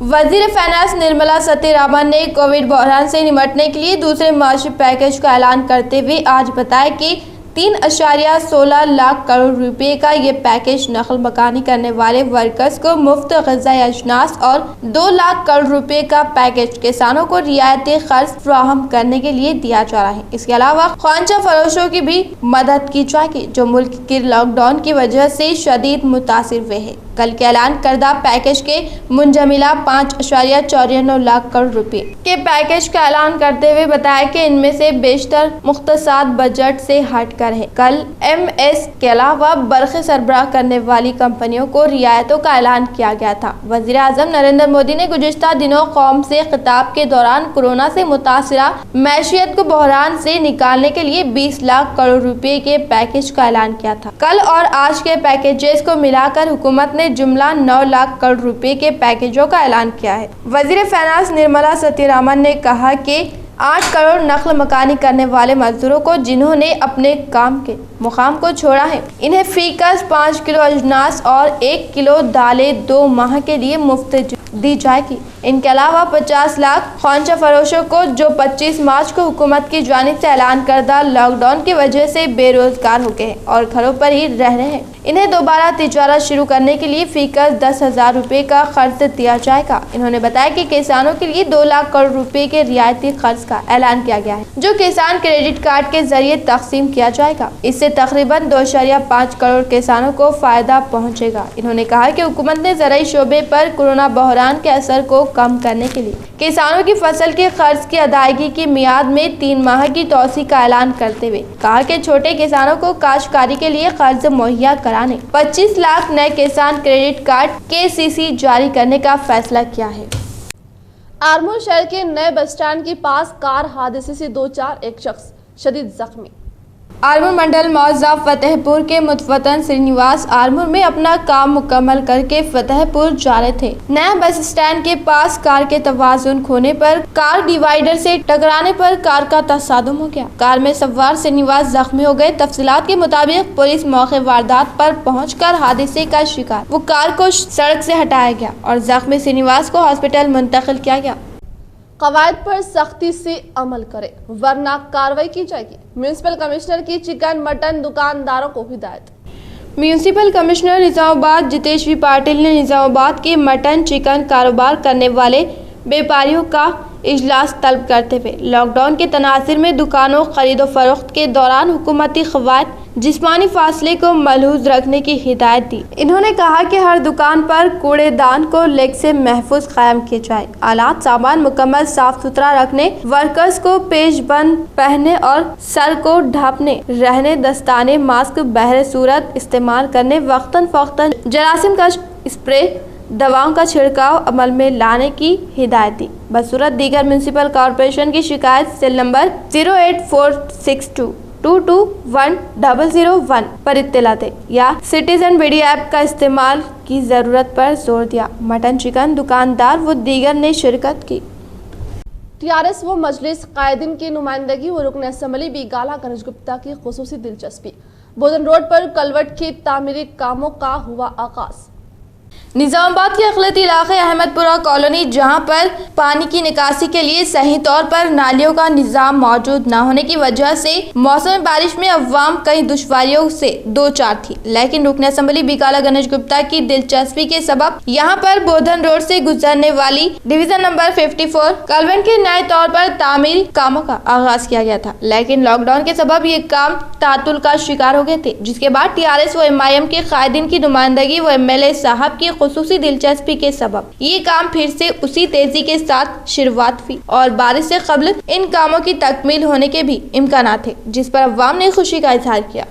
वजीर फाइनेंस निर्मला सीतारमन ने कोविड बहरान से निपटने के लिए दूसरे माशी पैकेज का ऐलान करते हुए आज बताया कि 3.16 लाख करोड़ रुपए का ये पैकेज नकल मकानी करने वाले वर्कर्स को मुफ्त ग़िज़ाई अजनास और 2 लाख करोड़ रुपए का पैकेज किसानों को रियायती खर्च फराहम करने के लिए दिया जा रहा है। इसके अलावा ख्वांचा फरोशों की भी मदद की जाएगी जो मुल्क के लॉकडाउन की वजह से शदीद मुतासिर हुए हैं। कल के ऐलान करदा पैकेज के मुंजमिला 5.94 लाख करोड़ रुपए के पैकेज का ऐलान करते हुए बताया कि इनमें से बेशतर मुख्तसार बजट से हटकर है। कल MS के अलावा बरक़ी सरबराह करने वाली कंपनियों को रियायतों का ऐलान किया गया था। वज़ीर आज़म नरेंद्र मोदी ने गुज़िश्ता दिनों कौम से खिताब के दौरान कोरोना से मुतासिरा मैशियत को बहरान से निकालने के लिए 20 लाख करोड़ रुपए के पैकेज का ऐलान किया था। कल और आज के पैकेजेस को मिलाकर हुकूमत ने जुमला 9 लाख करोड़ रुपए के पैकेजों का ऐलान किया है। वज़ीर फाइनेंस निर्मला सीतारमन ने कहा कि 8 करोड़ नकल मकानी करने वाले मजदूरों को जिन्होंने अपने काम के मुकाम को छोड़ा है, इन्हें फीकस 5 किलो अजनास और 1 किलो दालें 2 माह के लिए मुफ्त दी जाएगी। इनके अलावा 50 लाख ख्वांचा फरोशों को जो 25 मार्च को हुकूमत की जानिब से ऐलान करदा लॉकडाउन की वजह से बेरोजगार हो गए और घरों पर ही रह रहे हैं, इन्हें दोबारा तिजारत शुरू करने के लिए फीकस 10,000 रुपए का खर्च दिया जाएगा। इन्होंने बताया कि किसानों के लिए 2 लाख करोड़ रुपए के रियायती खर्च का ऐलान किया गया है जो किसान क्रेडिट कार्ड के जरिए तकसीम किया जाएगा। इससे तकरीबन 2.5 करोड़ किसानों को फायदा पहुँचेगा। इन्होंने कहा कि हुकूमत ने ज़राई शोबे पर कोरोना बहरान के असर को कम करने के लिए किसानों की फसल के कर्ज की अदायगी की मियाद में 3 माह की तौसी का ऐलान करते हुए कहा कि छोटे किसानों को काश्तकारी के लिए कर्ज मुहैया कराने 25 लाख नए किसान क्रेडिट कार्ड KCC जारी करने का फैसला किया है। आरमूर शहर के नए बस स्टैंड के पास कार हादसे से 1 शख्स शदीद जख्मी। आरमूर मंडल मौजा फतेहपुर के मुतवतन श्रीनिवास आरमूर में अपना काम मुकम्मल करके फतेहपुर जा रहे थे। नया बस स्टैंड के पास कार के तवाजुन खोने पर कार डिवाइडर से टकराने पर कार का तसादुम हो गया। कार में सवार श्रीनिवास जख्मी हो गए। तफसीलात के मुताबिक पुलिस मौके वारदात पर पहुंचकर हादसे का शिकार वो कार को सड़क से हटाया गया और जख्मी श्रीनिवास को हॉस्पिटल मुंतकिल किया गया। कवायद पर सख्ती से अमल करें वरना कार्रवाई की जाएगी। म्यूनिसिपल कमिश्नर की चिकन मटन दुकानदारों को हिदायत। म्यूनिसिपल कमिश्नर निजामाबाद जितेश पाटिल ने निजामाबाद के मटन चिकन कारोबार करने वाले व्यापारियों का इजलास तलब करते हुए लॉकडाउन के तनासिर में दुकानों खरीदो फरोख्त के दौरान हुकूमती कवायद जिस्मानी फासले को मलहूज रखने की हिदायत दी। इन्होंने कहा कि हर दुकान पर कूड़ेदान को लेग से महफूज कायम किया जाए। आलात सामान मुकम्मल साफ सुथरा रखने, वर्कर्स को पेशबंद पहने और सर को ढांपने, रहने दस्ताने मास्क बहरे सूरत इस्तेमाल करने, वक्तन फ़ौक्तन जरासीम का स्प्रे दवाओं का छिड़काव अमल में लाने की हिदायत दी। बसूरत दीगर म्यूनसिपल कॉरपोरेशन की शिकायत सेल नंबर 08462 221001 पर इत्तला दें या सिटीजन बीडी ऐप का इस्तेमाल की जरूरत पर जोर दिया। मटन चिकन दुकानदार व दीगर ने शिरकत की। टीआरएस व मजलिस कायदीन की नुमाइंदगी व रुकन असम्बली बिगाला गणेश गुप्ता की खुसूसी दिलचस्पी। बोधन रोड पर कलवट की तामीरी कामों का हुआ आगाज। निजामाबाद के अखिलती इलाके अहमदपुरा कॉलोनी, जहां पर पानी की निकासी के लिए सही तौर पर नालियों का निजाम मौजूद न होने की वजह से मौसम बारिश में अवाम कई दुश्वारियों से दो चार थी, लेकिन रुकन असम्बली बिगाला गणेश गुप्ता की दिलचस्पी के सबब यहां पर बोधन रोड से गुजरने वाली डिवीजन नंबर 54 कलवन के नए तौर पर तामीरी कामों का आगाज किया गया था, लेकिन लॉकडाउन के सबब ये काम तातुल का शिकार हो गए थे, जिसके बाद टीआरएस व एमआईएम के कायदीन की नुमाइंदगी व एमएलए साहब की खुसूसी दिलचस्पी के सबब ये काम फिर से उसी तेजी के साथ शुरुआत हुई और बारिश से कबल इन कामों की तकमील होने के भी इम्कानात थे, जिस पर अवाम ने खुशी का इजहार किया।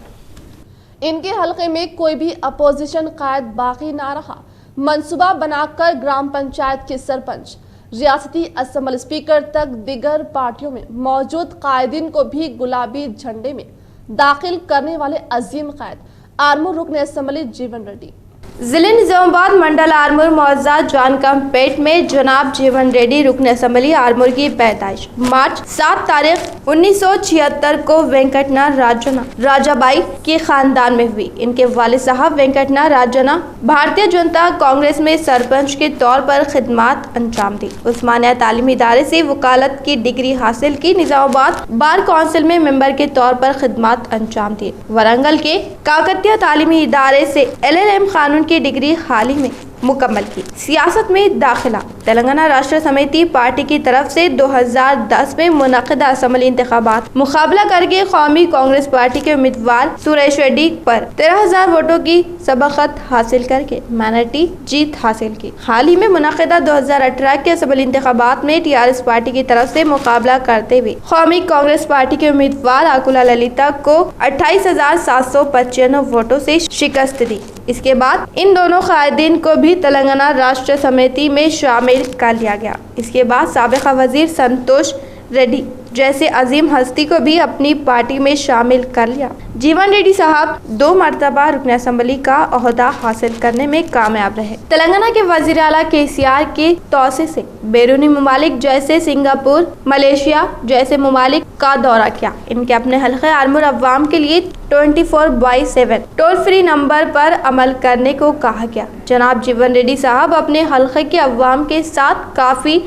इनके हलके में कोई भी अपोजिशन कायद बाकी ना रहा। मंसूबा बनाकर ग्राम पंचायत के सरपंच, रियासती असम्बली स्पीकर तक दीगर पार्टियों में मौजूद कायदीन को भी गुलाबी झंडे में दाखिल करने वाले अजीम कायद आर्मूर रुकन असम्बली जीवन रेड्डी। जिले निजामाबाद मंडल आर्मूर मौजा जानकम पेट में जनाब जीवन रेड्डी रुकन असम्बली आर्मूर की पैदाइश मार्च 7 तारीख 1976 को वेंकटना राजना राजाबाई के खानदान में हुई। इनके वालिद साहब वेंकटना राजना भारतीय जनता कांग्रेस में सरपंच के तौर पर खिदमत अंजाम दी। उस्मानिया तालीमी इदारे से वकालत की डिग्री हासिल की। निजामाबाद बार काउंसिल में मेंबर के तौर पर खिदमत अंजाम दी। वरंगल के काकतिया तालीमी इदारे से LLM कानून की डिग्री हाल ही में मुकम्मल की। सियासत में दाखिला तेलंगाना राष्ट्र समिति पार्टी की तरफ से 2010 में मुनक़िदा असम्बली इंतखाबात मुकाबला करके कौमी कांग्रेस पार्टी के उम्मीदवार सुरेश रेड्डी पर 13,000 वोटों की सबकत हासिल करके माइनॉरिटी जीत हासिल की। हाल ही में मुनक़िदा 2018 के असम्बली इंतखाबात में टीआरएस पार्टी की तरफ से मुकाबला करते हुए कौमी कांग्रेस पार्टी के उम्मीदवार आकुला ललिता को 28,795 वोटों से शिकस्त दी। इसके बाद इन दोनों कायदीन को भी तेलंगाना राष्ट्र समिति में शामिल कर लिया गया। इसके बाद साबिक़ा वजीर संतोष रेड्डी जैसे अजीम हस्ती को भी अपनी पार्टी में शामिल कर लिया। जीवन रेड्डी साहब 2 मरतबा रुकन असम्बली का ओहदा हासिल करने में कामयाब रहे। तेलंगाना के वज़ीर आला KCR के तौसे से बैरूनी ममालिक जैसे सिंगापुर, मलेशिया जैसे ममालिक का दौरा किया। इनके अपने हल्के आर्मूर अवाम के लिए 24/7 टोल फ्री नंबर पर अमल करने को कहा गया। जनाब जीवन रेड्डी साहब अपने हल्के के अवाम के साथ काफ़ी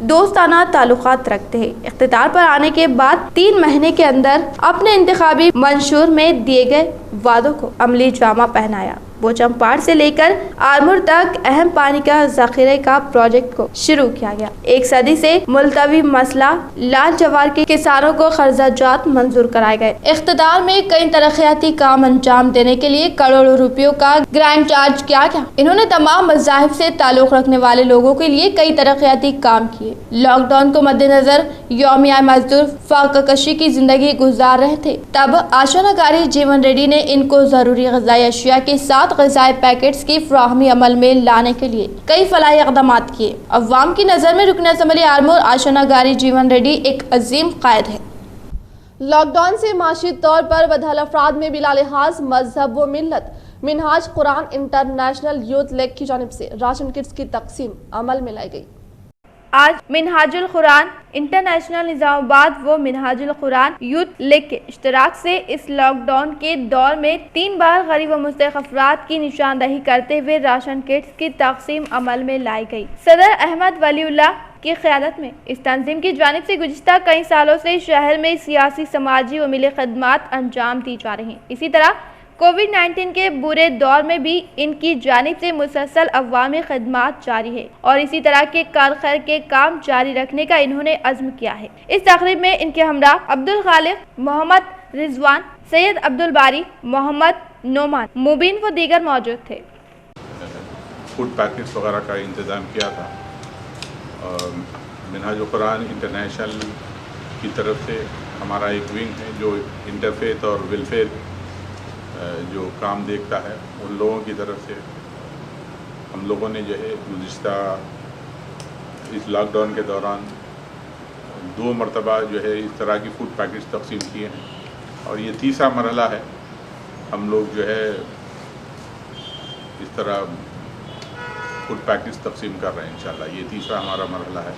दोस्ताना ताल्लुकात रखते हैं। इख्तियार पर आने के बाद 3 महीने के अंदर अपने इंतखाबी मंशूर में दिए गए वादों को अमली जामा पहनाया। बोचमपाड़ से लेकर आर्मूर तक अहम पानी का जखीरे का प्रोजेक्ट को शुरू किया गया। 1 सदी से मुलतवी मसला लाल जवार के किसानों को कर्जाजात मंजूर कराए गए। इख्तियार में कई तरक्याती काम अंजाम देने के लिए करोड़ों रुपयों का ग्रांट चार्ज किया गया। इन्होंने तमाम मज़ाहिब से ताल्लुक़ रखने वाले लोगों के लिए कई तरक्याती काम किए। लॉकडाउन को मद्देनजर यौमिया मजदूर फाककशी की जिंदगी गुजार रहे थे, तब आशनाकारी जीवन रेड्डी ने इनको जरूरी ग़िज़ाई अशिया के साथ ग़िज़ाई पैकेट्स की फ्राहमी अमल में लाने के लिए कई फलाही इक़दामात किए। अवाम की नज़र में रुकन असम्बली आर्मूर आशनाकारी जीवन रेड्डी एक अजीम कायद है। लॉकडाउन से माशी तौर पर बदहल अफराद में बिला लिहाज मजहब व मिल्लत Minhaj Quran international youth league की जानिब से राशन किट्स की तकसीम अमल में लाई गई। आज मिनहाजुल कुरान इंटरनेशनल निजामाबाद व मिनहाजुल कुरान यूथ लीग के इश्तराक से इस लॉकडाउन के दौर में 3 बार गरीब व मुस्तहिक़ अफराद की निशानदही करते हुए राशन किट्स की तकसीम अमल में लाई गई। सदर अहमद वलीउल्लाह की क़यादत में इस तंजीम की जानिब से गुज़िश्ता कई सालों से शहर में सियासी, समाजी व मिली खदमात अंजाम दी जा रही हैं। इसी तरह कोविड-19 के बुरे दौर में भी इनकी जानिब से मुसलसल अवामी खदमात जारी है और इसी तरह के कार खैर के काम जारी रखने का इन्होंने अज़्म किया है। इस तकरीब में इनके हमरा अब्दुल खालिक, मोहम्मद रिजवान, सैयद अब्दुल बारी, मोहम्मद नोमान, मुबीन व दीगर मौजूद थे। फूड पैकेट्स वगैरह का इंतज़ाम किया था। मिनहाजुल कुरान इंटरनेशनल की तरफ से हमारा एक विंग है जो इंटरफेथ और वेलफेयर जो काम देखता है, उन लोगों की तरफ से हम लोगों ने जो है गुज़िश्ता इस लॉकडाउन के दौरान 2 मरतबा जो है इस तरह की फूड पैकेट्स तकसीम किए हैं। और ये तीसरा मरहला है। हम लोग जो है इस तरह फूड पैकेज तकसीम कर रहे हैं इंशाल्लाह। ये तीसरा हमारा मरहला है।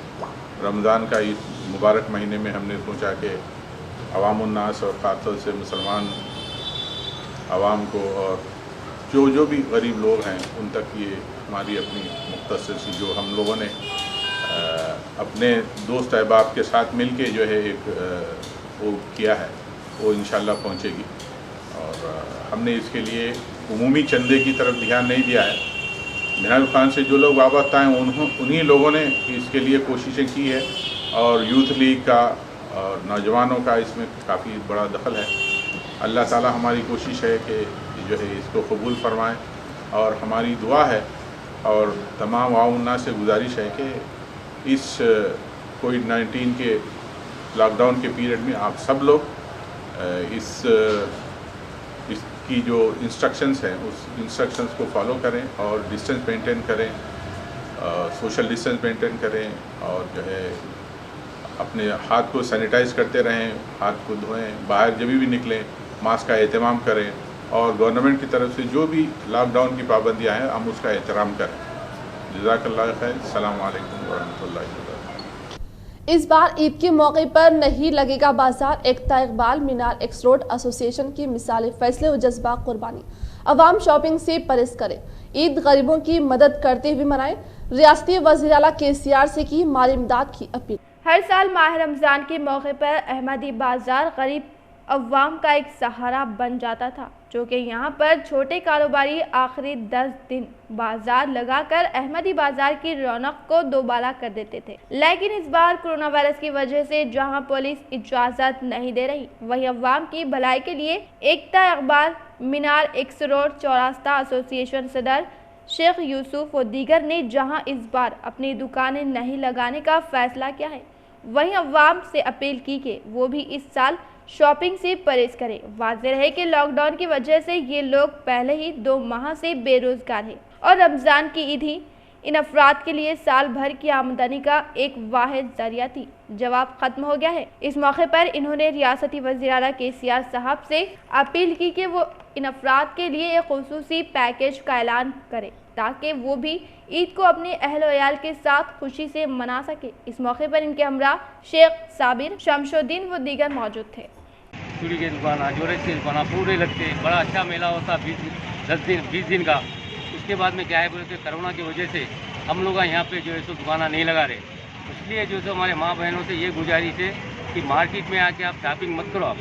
रमज़ान का इस मुबारक महीने में हमने सोचा कि अवामुन्नास और ख़ासतौर से मुसलमान आवाम को और जो भी गरीब लोग हैं उन तक ये हमारी अपनी मुख्तसर सी जो हम लोगों ने अपने दोस्त अहबाब के साथ मिल के जो है एक वो किया है वो इंशाल्लाह पहुँचेगी। और हमने इसके लिए उमूमी चंदे की तरफ ध्यान नहीं दिया है। मिनाल खान से जो लोग वाबस्ता हैं उन्हीं लोगों ने इसके लिए कोशिशें की है और यूथ लीग का और नौजवानों का इसमें काफ़ी बड़ा दखल है। अल्लाह ताला हमारी कोशिश है कि जो है इसको कबूल फरमाएँ और हमारी दुआ है और तमाम आउन्ना से गुजारिश है कि इस कोविड-19 के लॉकडाउन के पीरियड में आप सब लोग इसकी जो इंस्ट्रक्शंस हैं उस इंस्ट्रक्शंस को फॉलो करें और डिस्टेंस मेंटेन करें, सोशल डिस्टेंस मेंटेन करें और जो है अपने हाथ को सैनिटाइज करते रहें, हाथ को धोएं, बाहर जब भी निकलें मास्क का एहतमाम करें और गवर्नमेंट की तरफ से जो भी लॉकडाउन की पाबंदियाँ हैं हम उसका एहतराम करें। जज़ाकल्लाह खैर। अस्सलामु अलैकुम वरहमतुल्लाहि वबरकातुहू। इस बार ईद के मौके पर नहीं लगेगा बाजार। एकता इकबाल मीनार एक्स रोड एसोसिएशन की मिसाली फैसले और जज्बा कुर्बानी। अवाम शॉपिंग से परहेज करें, ईद गरीबों की मदद करते हुए मनाएं। रियासती वज़ीर आला KCR से की माली इमदाद की अपील। हर साल माह रमज़ान के मौके पर अहमदी बाजार गरीब अवाम का एक सहारा बन जाता था, जो कि यहाँ पर छोटे कारोबारी आखिरी 10 दिन बाजार लगाकर अहमदी बाजार की रौनक को दोबारा कर देते थे। लेकिन इस बार कोरोना वायरस की वजह से जहाँ पुलिस इजाज़त नहीं दे रही, वहीं अवाम की भलाई के लिए एकता इकबाल मीनार एक्स रोड चौरास्ता एसोसिएशन सदर शेख यूसुफ और दीगर ने जहां इस बार अपनी दुकानें नहीं लगाने का फैसला किया है, वहीं अवाम से अपील की कि वो भी इस साल शॉपिंग से परहेज करें। वाज़ेह है कि लॉकडाउन की वजह से ये लोग पहले ही 2 माह से बेरोजगार हैं और रमज़ान की ईद ही इन अफराद के लिए साल भर की आमदनी का एक वाहिद जरिया थी। जवाब खत्म हो गया है। इस मौके पर इन्होंने रियासती वज़ीर आला KCR साहब से अपील की कि वो इन अफराद के लिए एक खुसूसी पैकेज का ऐलान करें ताकि वो भी ईद को अपने अहल वयाल के साथ खुशी से मना सके। इस मौके पर इनके हमरा शेख साबिर, शमशुद्दीन व दीगर मौजूद थे। चूड़ी की दुकान, जोड़े की दुकान पूरे लगते, बड़ा अच्छा मेला होता 20 दिन का। उसके बाद में क्या है बोले तो कोरोना की वजह से हम लोग यहाँ पे जो है सो दुकाना नहीं लगा रहे, इसलिए जो है हमारे माँ बहनों से ये गुजारिश है कि मार्केट में आके आप शॉपिंग मत करो, आप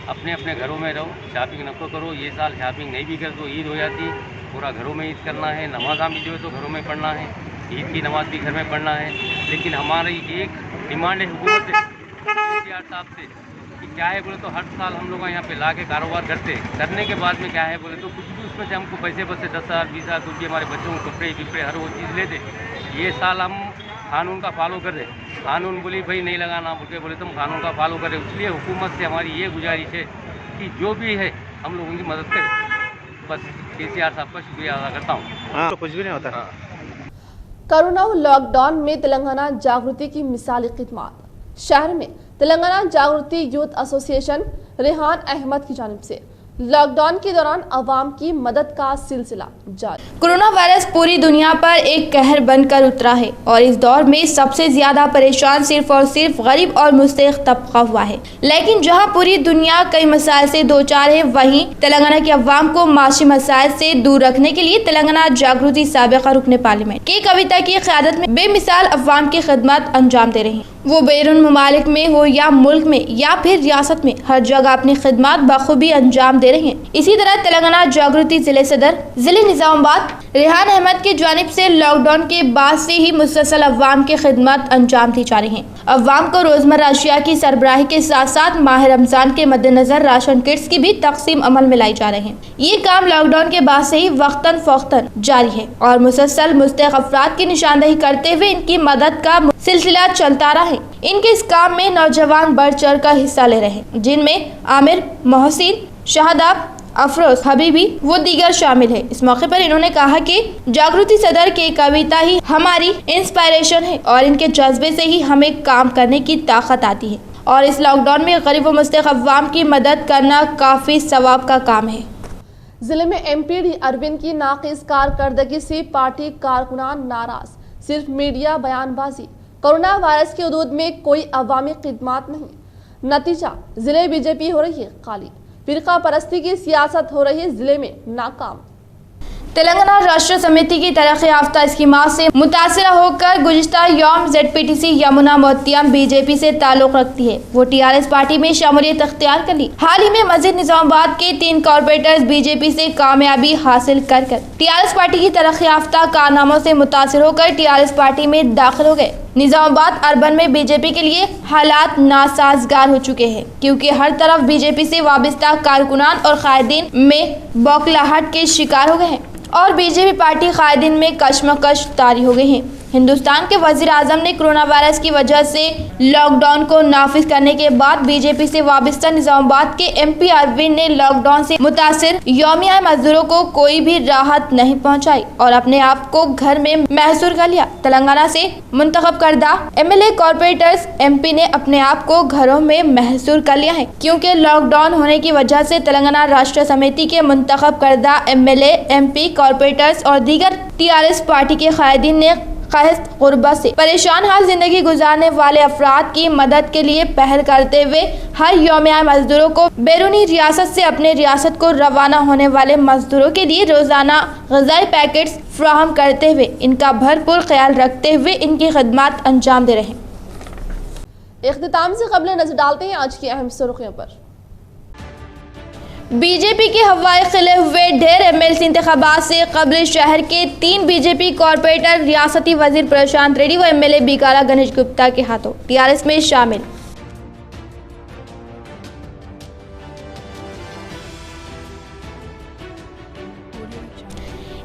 अपने अपने घरों में रहो, शॉपिंग न करो। ये साल शॉपिंग नहीं भी कर तो ईद हो जाती, पूरा घरों में ईद करना है, नमाज़ा भी जो है तो घरों में पढ़ना है, ईद की नमाज़ भी घर में पढ़ना है। लेकिन हमारी एक डिमांड है हुकूमत से, KCR साहब से, कि क्या है बोले तो हर साल हम लोग यहाँ पे ला के कारोबार करने के बाद में क्या है बोले तो कुछ भी उसमें से हमको पैसे बचते 10,000 20,000 कुछ भी हमारे बच्चों को कपड़े विपड़े हर वो चीज़ लेते। ये साल हम कानून का फॉलो कर रहे, कानून बोली भाई नहीं लगाना बोले तुम कानून का फॉलो करें। इसलिए हुकूमत से हमारी ये गुजारिश है कि जो भी है हम लोगों की मदद करें। बस KCR साहब का शुक्रिया अदा करता हूँ। तो कुछ भी नहीं होता। कोरोना लॉकडाउन में तेलंगाना जागृति की मिसाली खिदमत। शहर में तेलंगाना जागृति यूथ एसोसिएशन रेहान अहमद की जानिब से लॉकडाउन के दौरान अवाम की मदद का सिलसिला जारी। कोरोना वायरस पूरी दुनिया पर एक कहर बनकर उतरा है और इस दौर में सबसे ज्यादा परेशान सिर्फ और सिर्फ गरीब और मुस्तहिक तबका हुआ है। लेकिन जहां पूरी दुनिया कई मसाइल से दो चार है, वहीं तेलंगाना के अवाम को माशी मसाइल से दूर रखने के लिए तेलंगाना जागृति साबिका रुकने पार्लियामेंट के कविता की क़यादत में बेमिसाल अवाम की खिदमत अंजाम दे रही है। वो बैरून ममालिक में हो या मुल्क में या फिर रियासत में, हर जगह अपनी खिदमत बखूबी अंजाम दे रहे हैं। इसी तरह तेलंगाना जागृति जिले सदर जिले निजामाबाद रेहान अहमद की जानिब से लॉकडाउन के बाद से ही मुसलसल अवाम की खिदमत अंजाम दी जा रही है। अवाम को रोजमर्रा अशिया की सरबराही के साथ साथ माह रमजान के मद्देनजर राशन किट्स की भी तकसीम अमल में लाई जा रही है। ये काम लॉकडाउन के बाद से ही वक्तन फौक्तन जारी है और मुसलसल मुस्तहिक अफराद की निशानदेही करते हुए इनकी मदद का सिलसिला चलता रहा है। इनके इस काम में नौजवान बढ़ चढ़ कर हिस्सा ले रहे हैं, जिनमें आमिर, मोहसिन, शाहदाब, अफरोज, हबीबी वो दीगर शामिल है। इस मौके पर इन्होंने कहा कि जागृति सदर की कविता ही हमारी इंस्पायरेशन है और इनके जज्बे से ही हमें काम करने की ताकत आती है और इस लॉकडाउन में गरीब व मुस्तहक अवाम की मदद करना काफ़ी सवाब का काम है। जिले में एमपी अरविंद की नाक़िस कारकर्दगी से पार्टी कारकुनान नाराज, सिर्फ मीडिया बयानबाजी, कोरोना वायरस के हदूद में कोई अवामी खिदमात नहीं। नतीजा जिले बीजेपी हो रही है खाली, फिरका परस्ती की सियासत हो रही है जिले में नाकाम। तेलंगाना राष्ट्र समिति की तरक्की याफ्ता स्कीमात से मुतासिर होकर गुज़िश्ता यौम ZPTC यमुना मोहतियम बीजेपी से ताल्लुक़ रखती है। वो TRS पार्टी में शमूलियत अख्तियार कर ली। हाल ही में मस्जिद निजामाबाद के 3 कॉर्पोरेटर्स बीजेपी से कामयाबी हासिल कर TRS पार्टी की तरक्की याफ्ता कारनामों से मुतासिर होकर TRS पार्टी में दाखिल हो गए। निजामाबाद अर्बन में बीजेपी के लिए हालात नासाजगार हो चुके हैं, क्योंकि हर तरफ बीजेपी से वाबस्ता कारकुनान और कायदीन में बौखलाहट के शिकार हो गए हैं और बीजेपी पार्टी कायदीन में कशमकश तारी हो गई हैं। हिंदुस्तान के वजीर आजम ने कोरोना वायरस की वजह से लॉकडाउन को नाफिज करने के बाद बीजेपी से वाबस्ता निजामाबाद के MP अरविंद ने लॉकडाउन से मुतासिर यौमिया मजदूरों को कोई भी राहत नहीं पहुंचाई और अपने आप को घर में महसूर कर लिया। तेलंगाना से मुंतखब करदा MLA कॉर्पोरेटर्स MP ने अपने आप को घरों में महसूर कर लिया है, क्योंकि लॉकडाउन होने की वजह से तेलंगाना राष्ट्र समिति के मुंतखब करदा MLA MP कॉर्पोरेटर्स और दीगर TRS पार्टी के कायदीन ने गुर्बत से परेशान हाल जिंदगी गुजारने वाले अफराद की मदद के लिए पहल करते हुए हर यौमिया मजदूरों को बैरूनी रियासत से अपने रियासत को रवाना होने वाले मजदूरों के लिए रोजाना ग़िज़ाई पैकेट्स फ्राहम करते हुए इनका भरपूर ख्याल रखते हुए इनकी खिदमत अंजाम दे रहे हैं। इख्तिताम से कबल नजर डालते हैं आज की अहम सुर्खियों पर। बीजेपी के हवाए खिले हुए ढेर MLC इंतखाबात से कबल शहर के 3 बीजेपी कॉर्पोरेटर रियासती वजीर प्रशांत रेड्डी व MLA बीकाला गणेश गुप्ता के हाथों TRS में शामिल।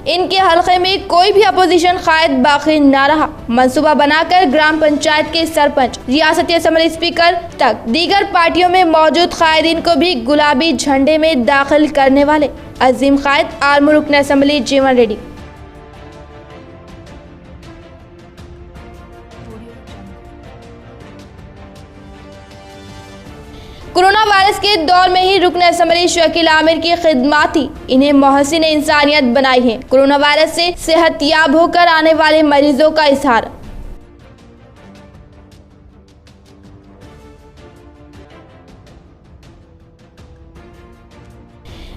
इनके हलके में कोई भी अपोजिशन कायद बाकी न रहा। मंसूबा बनाकर ग्राम पंचायत के सरपंच, रियासती असम्बली स्पीकर तक दीगर पार्टियों में मौजूद कायदीन को भी गुलाबी झंडे में दाखिल करने वाले अजीम कायद आर्मी रुकन असम्बली जीवन रेड्डी। कोरोना वायरस के दौर में ही रुकन असम्बली शकील आमिर की खिदमत ही इन्हें मोहसिन इंसानियत बनाई है। कोरोना वायरस से सेहतयाब होकर आने वाले मरीजों का इजहार।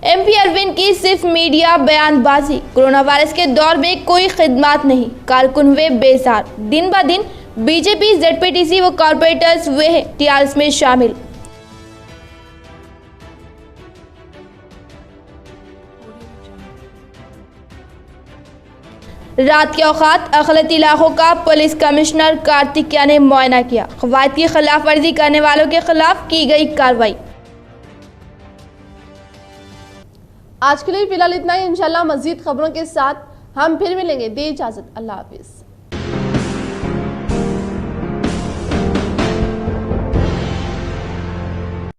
MP अरविंद की सिर्फ मीडिया बयानबाजी, कोरोना वायरस के दौर में कोई खिदमत नहीं, कारकुन हुए बेजार। दिन ब दिन बीजेपी ZPTC व कॉर्पोरेटर्स हुए हैं TRS में शामिल। रात के औकात अखिलती इलाकों का पुलिस कमिश्नर कार्तिकेय ने मुआयना किया। क़वायद की खिलाफ वर्जी करने वालों के खिलाफ की गई कार्रवाई। आज के लिए फिलहाल इतना ही। इंशाल्लाह मजीद खबरों के साथ हम फिर मिलेंगे। दे इजाजत, अल्लाह हाफिज।